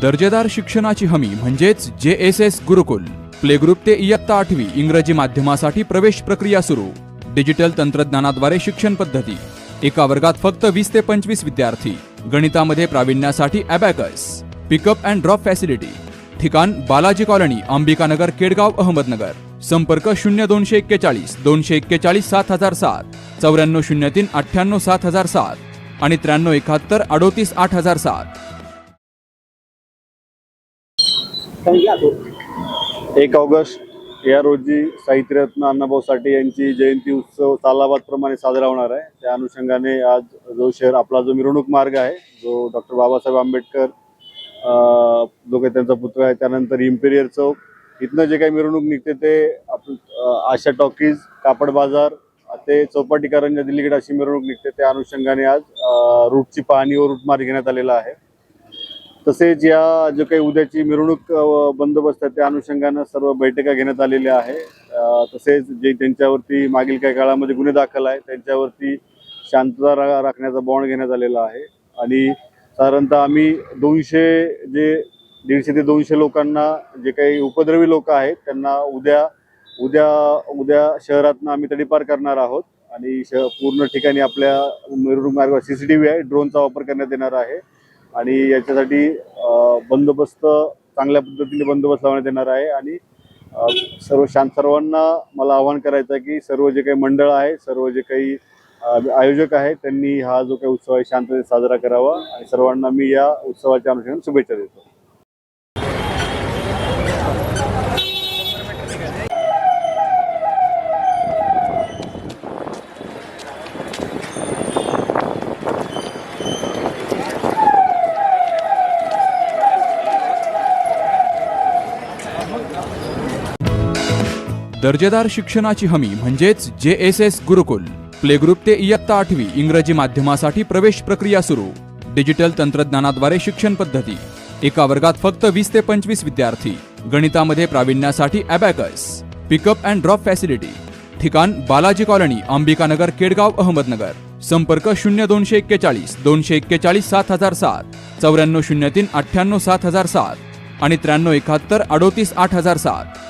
दर्जेदार शिक्षणाची हमी म्हणजेच JSS गुरुकुल. प्ले ग्रुप ते इयत्ता 8वी इंग्रजी माध्यमासाठी प्रवेश प्रक्रिया सुरू. डिजिटल तंत्रज्ञानाद्वारे शिक्षण पद्धती. एका वर्गात फक्त 20 ते 25 विद्यार्थी. गणितामध्ये प्रावीण्यासाठी abacus. Pickup and drop facility. ठिकाण बालाजी कॉलनी, अंबिकानगर, केडगाव, अहमदनगर. संपर्क 0241 241 7007, 9403 98 7007 आणि 9371 38 8007. 1 ऑगस्ट या रोजी साहित्यरत्न अण्णाभाऊ साठे यांची जयंती उत्सव तालाबाद प्रमाणे साजरा होणार आहे. त्या अनुषंगाने आज जो शहर आपला जो मिरवणूक मार्ग आहे, जो डॉक्टर बाबासाहेब आंबेडकर जो काही त्यांचा पुतळा आहे, त्यानंतर इम्पेरियल चौक, इथनं जे काही मिरवणूक निघते ते आशा टॉकीज, कापड बाजार ते चौपाटी कारंजा दिल्लीकडे अशी मिरवणूक निघते. त्या अनुषंगाने आज रूटची पाहणी व रूट मार्ग घेण्यात आलेला आहे. तसेच या जो काही उद्याची मिरवणूक बंदोबस्त आहे त्या अनुषंगानं सर्व बैठका घेण्यात आलेल्या आहे. तसेच जे त्यांच्यावरती मागील काही काळामध्ये गुन्हे दाखल आहे त्यांच्यावरती शांतता राखण्याचा बॉन्ड घेण्यात आलेला आहे. आणि साधारणतः आम्ही 150 ते 200 लोकांना, जे काही उपद्रवी लोक आहेत त्यांना उद्या शहरातनं आम्ही तडीपार करणार आहोत. आणि पूर्ण ठिकाणी आपल्या मिरवणूक मार्गावर CCTV आहे, ड्रोनचा वापर करण्यात येणार आहे. आणि याच्यासाठी बंदोबस्त चांगल्या पद्धतीने बंदोबस्त लावण्यात येणार आहे. आणि सर्वांना मला आवाहन करायचं आहे की सर्व जे काही मंडळ आहे, सर्व जे काही आयोजक आहेत त्यांनी हा जो काही उत्सव आहे शांततेत साजरा करावा. आणि सर्वांना मी या उत्सवाच्या अनुषंगाने शुभेच्छा देतो. दर्जेदार शिक्षणाची हमी म्हणजेच JSS गुरुकुल. प्ले ग्रुप ते इयत्ता 8वी इंग्रजी माध्यमासाठी प्रवेश प्रक्रिया सुरू. डिजिटल तंत्रज्ञानाद्वारे शिक्षण पद्धती. एका वर्गात फक्त 20 ते 25 विद्यार्थी. गणितामध्ये प्रावीण्यासाठी abacus. Pickup and drop facility. ठिकाण बालाजी कॉलनी, अंबिकानगर, केडगाव, अहमदनगर. संपर्क 0241 241 7007, 9403 98 7007 आणि 9371 38 8007.